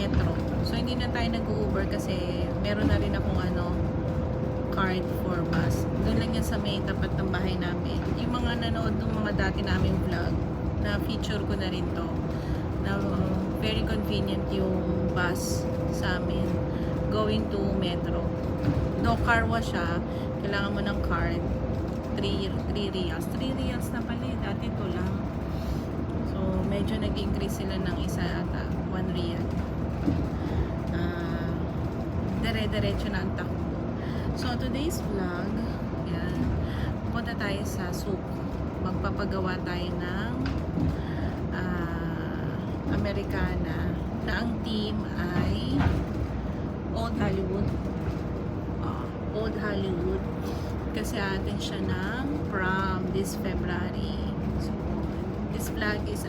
metro. So hindi na tayo nag-Uber kasi meron na rin akong card for bus. Doon lang yan sa may tapat ng bahay namin. Yung mga nanood ng mga dati naming vlog, na feature ko na rin to, na very convenient yung bus sa amin going to metro. No car wash siya, kailangan mo ng card. 3 reals. 3 reals na pala eh. Dati ito lang. So, medyo nag-increase sila ng isa ata. 1 real. Dire-diretso na ang takbo. So, today's vlog, yan, punta tayo sa souk. Magpapagawa tayo ng Americana na ang team ay Old Hollywood. Old Hollywood. Kasi atin siya ng prom this February. So, this vlog is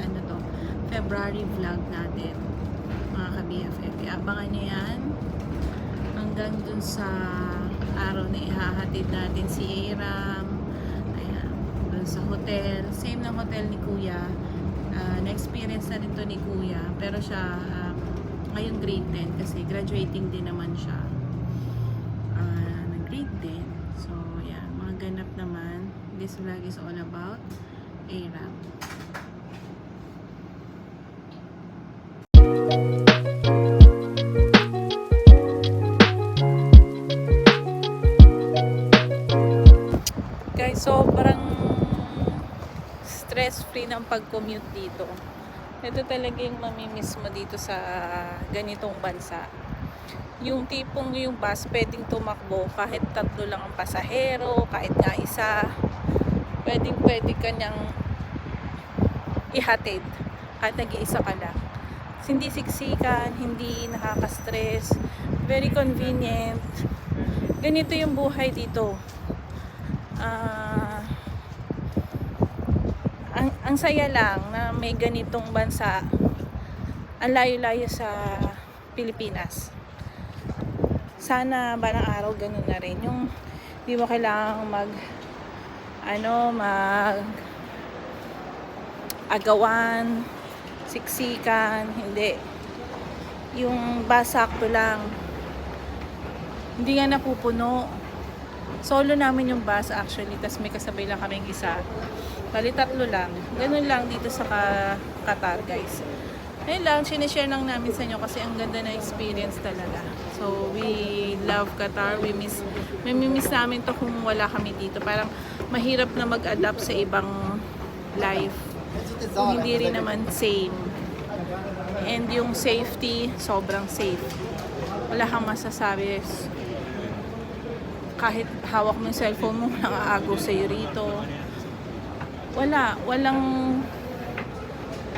February vlog natin. Mga ka-BFF. Abangan nyo yan hanggang dun sa araw na ihahatid natin si Aram. Ayan. Dun sa hotel. Same ng hotel ni Kuya. Na-experience na rin to ni Kuya. Pero siya ngayon grade 10 kasi graduating din naman siya. Grade 10. So, yeah. Mga ganap naman. This vlog is all about Aram. Guys, sobrang stress-free ng pag-commute dito. Ito talaga yung mamimiss mo dito sa ganitong bansa. Yung tipong yung bus pwedeng tumakbo kahit 3 lang ang pasahero, kahit nga isa, pwede kanyang ihatid kahit nag-iisa ka lang. Hindi siksikan, hindi nakaka-stress, very convenient. Ganito yung buhay dito. Ang saya lang na may ganitong bansa. Ang layo-layo sa Pilipinas. Sana balang araw ganun na rin. Yung di mo kailangang mag agawan, siksikan, hindi. Yung basakto lang. Hindi nga napupuno. Solo namin yung bus actually, tas may kasabay lang kaming isa. Bali 3 lang. Ganun lang dito sa Qatar, guys. Ayun lang, sinishare lang namin sa inyo kasi ang ganda na experience talaga. So, we love Qatar. Mamimiss namin to kung wala kami dito. Parang mahirap na mag-adapt sa ibang life. Kung hindi rin naman same. And yung safety, sobrang safe. Wala kang masasabi. Kahit hawak mo yung cellphone mo, walang aagaw sa'yo rito. Walang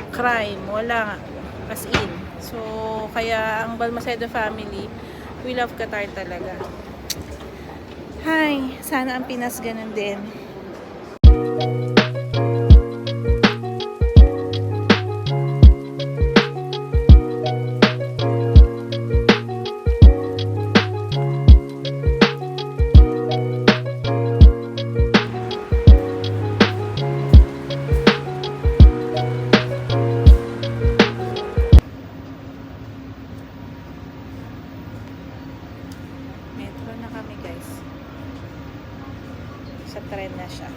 crime, wala as in. So, kaya ang Balmaceda family, we love Qatar talaga. Hi, sana ang Pinas ganun din. Tren na siya.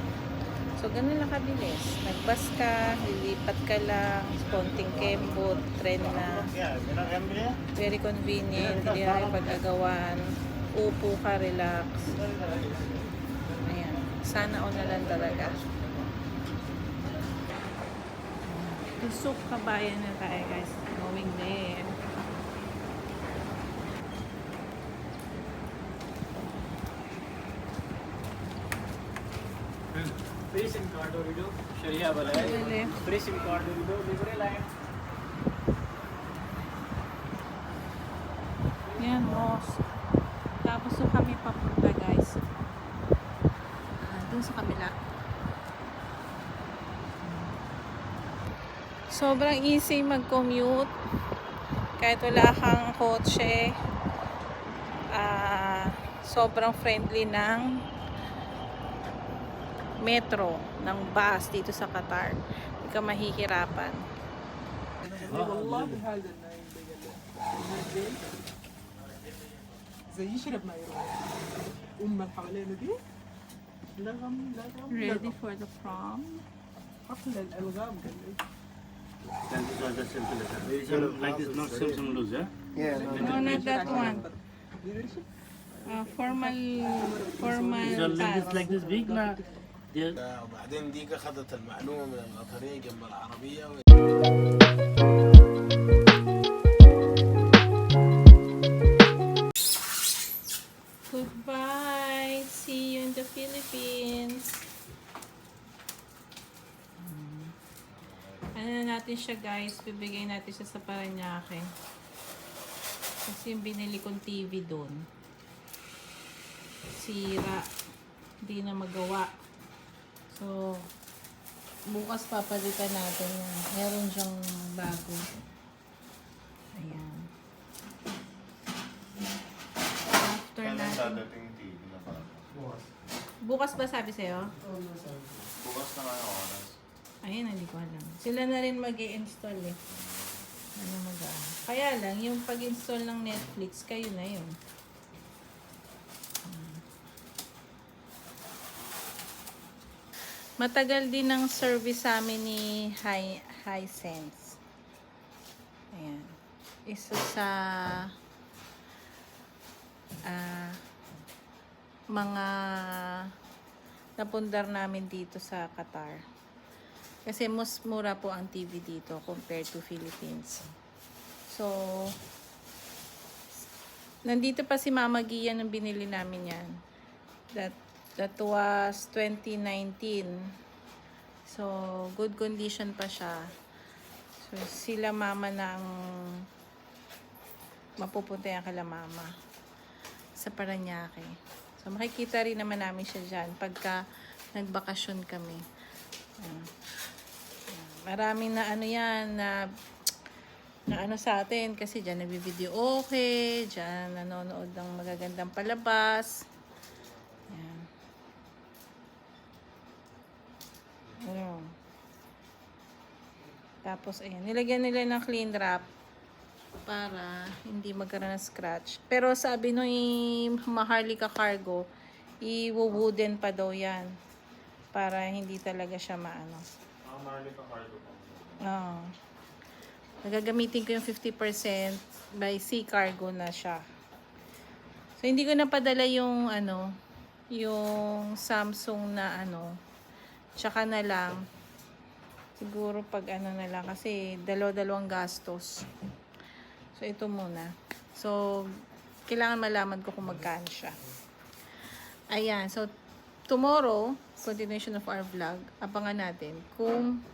So, ganun lang kabilis. Nagbus ka, lilipat ka lang, konting kembot, tren na. Very convenient, hindi na kayo pag-agawan. Upo ka, relax. Ayan. Sana all na lang talaga. Souk Kabayan na tayo, guys. Going there. Free SIM card और वीडियो शरिया वाला है free SIM card और वीडियो दूसरे line yan mosque tapos so kami papunta guys dun sa kabila sobrang easy mag-commute kahit wala kang kotse sobrang friendly ng metro, ng bus dito sa Qatar. Hindi ka mahihirapan. زي يشرب ما يروح اللي حوالينا دي لغم Ready for the prom? حفل الالغام قال لي Then this was the simple. Like this, not Samsung loose, yeah? Yeah, No, not that one. leadership Formal So like this, pass. like this big, na? There. وبعدين ديك اخذت المعلومه من القطريه جنب العربيه Goodbye. See you in the Philippines. Ano na natin siya, guys? Bibigay natin siya sa Paranaque. Kasi yung binili kong TV doon. Sira. Hindi na magawa. So, bukas papalitan natin yan. Meron siyang bago. Ayan. After natin. Bukas ba sabi sa'yo? bukas na nga yung oras. Ayun, hindi ko alam. Sila na rin mag-i-install eh. Ano kaya lang, yung pag-install ng Netflix, kayo na yun. Matagal din ang service sa amin ni Hisense. Ayan. Isa sa mga napundar namin dito sa Qatar. Kasi mas mura po ang TV dito compared to Philippines. So, nandito pa si Mama Gia nung binili namin yan. That was 2019. So, good condition pa siya. So, sila Mama nang mapupunta yan kala Mama sa Paranaque. So, makikita rin naman namin siya dyan pagka nagbakasyon kami. Maraming na ano yan na ano sa atin kasi dyan nagbi-video okay, dyan nanonood ng magagandang palabas. Ayan. Ano. Tapos ayan, nilagyan nila ng clean wrap para hindi magkaroon ng scratch. Pero sabi nung Maharlika Cargo, i-wooden pa daw yan para hindi talaga siya maano. Oo. Nagagamitin ko yung 50% by sea cargo na siya. So, hindi ko napadala yung yung Samsung na tsaka na lang. Siguro pag na lang kasi dalawang gastos. So, ito muna. So, kailangan malaman ko kung magkano siya. Ayan. So, tomorrow, continuation of our vlog, abangan natin kung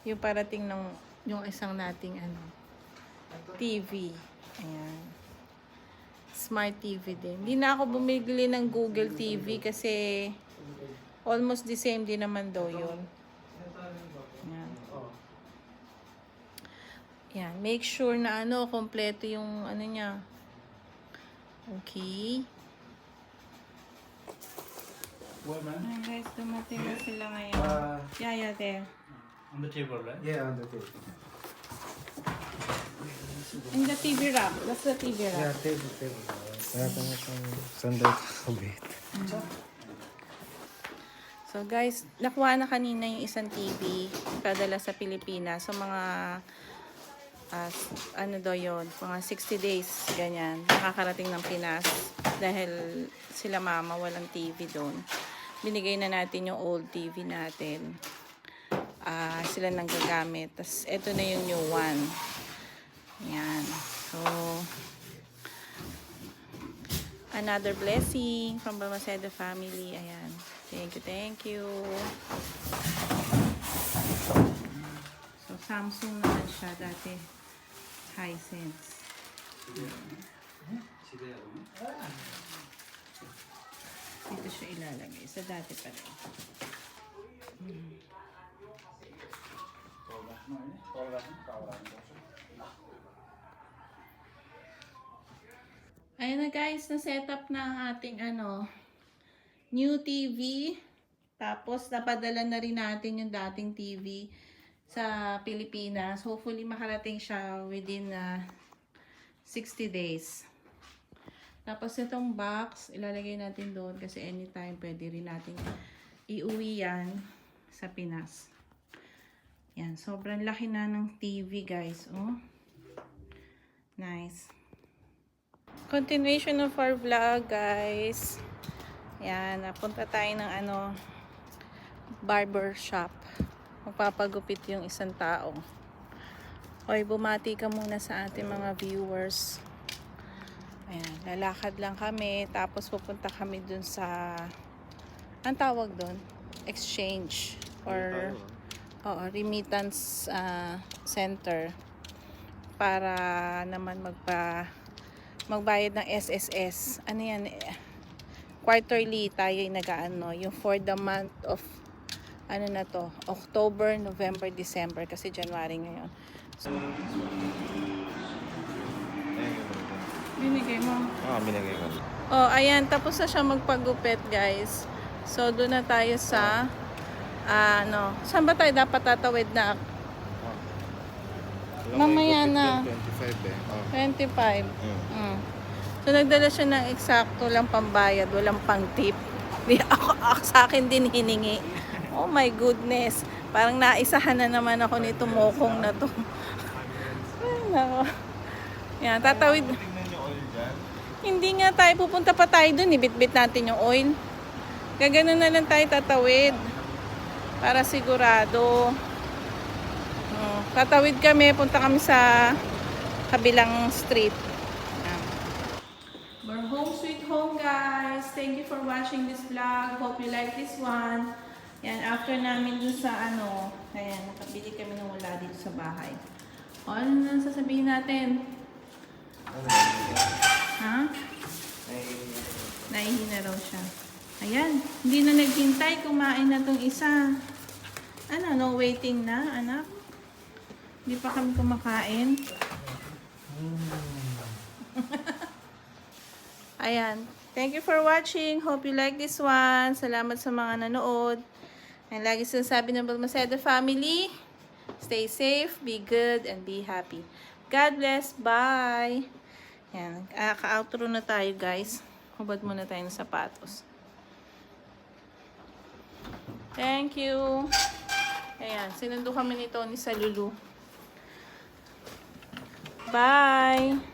yung parating ng yung isang nating TV. Ayan. Smart TV din. Hindi na ako bumili ng Google TV kasi almost the same din naman daw yun. Ayan. Ayan. Make sure na kompleto yung niya. Okay. Ay guys, dumating na sila ngayon. Yeah, there. On the table, right? Yeah, on the table. In the TV rack. That's the TV rack. Yeah, table. Kaya ka na siyang sandal kakabit. So guys, nakuha na kanina yung isang TV padala sa Pilipinas. So mga mga 60 days ganyan nakakarating ng Pinas dahil sila Mama walang TV doon. Binigay na natin yung old TV natin. Sila nang gagamit. Tapos ito na yung new one. Yan. So another blessing from Balmaceda family. Ayan. Thank you. So, Samsung naman siya dati. Hisense. Dito siya ilalagay. Sa dati pa rin. Ayan na guys, na-set up na ang ating new TV. Tapos, napadala na rin natin yung dating TV sa Pilipinas. Hopefully, makarating siya within 60 days. Tapos itong box, ilalagay natin doon kasi anytime pwede rin natin iuwi yan sa Pinas. Yan, sobrang laki na ng TV guys. Oh. Nice. Continuation of our vlog guys. Yan, napunta tayo ng barber shop. Magpapagupit yung isang tao. Hoy, bumati ka muna sa ating mga viewers. Ayan, lalakad lang kami. Tapos pupunta kami dun sa, ang tawag dun? Exchange. Or, remittance center. Para naman magbayad ng SSS. Ano yan? Quarterly tayo yung nag-ano. Yung for the month of, October, November, December. Kasi January ngayon. So, binigay mo. Binigay ko. Oh, ayan. Tapos na siya magpagupit, guys. So, doon na tayo sa, saan ba tayo dapat tatawid na? Mamaya na. 25 eh. 25. So, nagdala siya ng eksakto lang pambayad. Walang pang tip. Di ako sa akin din hiningi. Oh my goodness. Parang naisahan na naman ako nito mokong na to. Ay, nako. Yan, tatawid. Tingnan nyo oil dyan. Hindi nga tayo, pupunta pa tayo dun, ibit-bit natin yung oil. Gaganon na lang tayo tatawid. Para sigurado. Tatawid kami, punta kami sa kabilang street. We're home sweet home guys. Thank you for watching this vlog. Hope you like this one. Yan, after namin dun sa ayan, nakabili kami ng wala dito sa bahay. O, ano na sasabihin natin? Ha? Naihi na raw siya. Ayan, hindi na naghintay. Kumain na tong isa. No waiting na, anak? Hindi pa kami kumakain. Ayan. Thank you for watching. Hope you like this one. Salamat sa mga nanood. And lagi sinasabi ng Balmaceda family, stay safe, be good, and be happy. God bless. Bye! Yan. Ka-outro na tayo, guys. Hubad muna tayo ng sapatos. Thank you. Ayan. Sinundo kami ni Tony sa Lulu. Bye!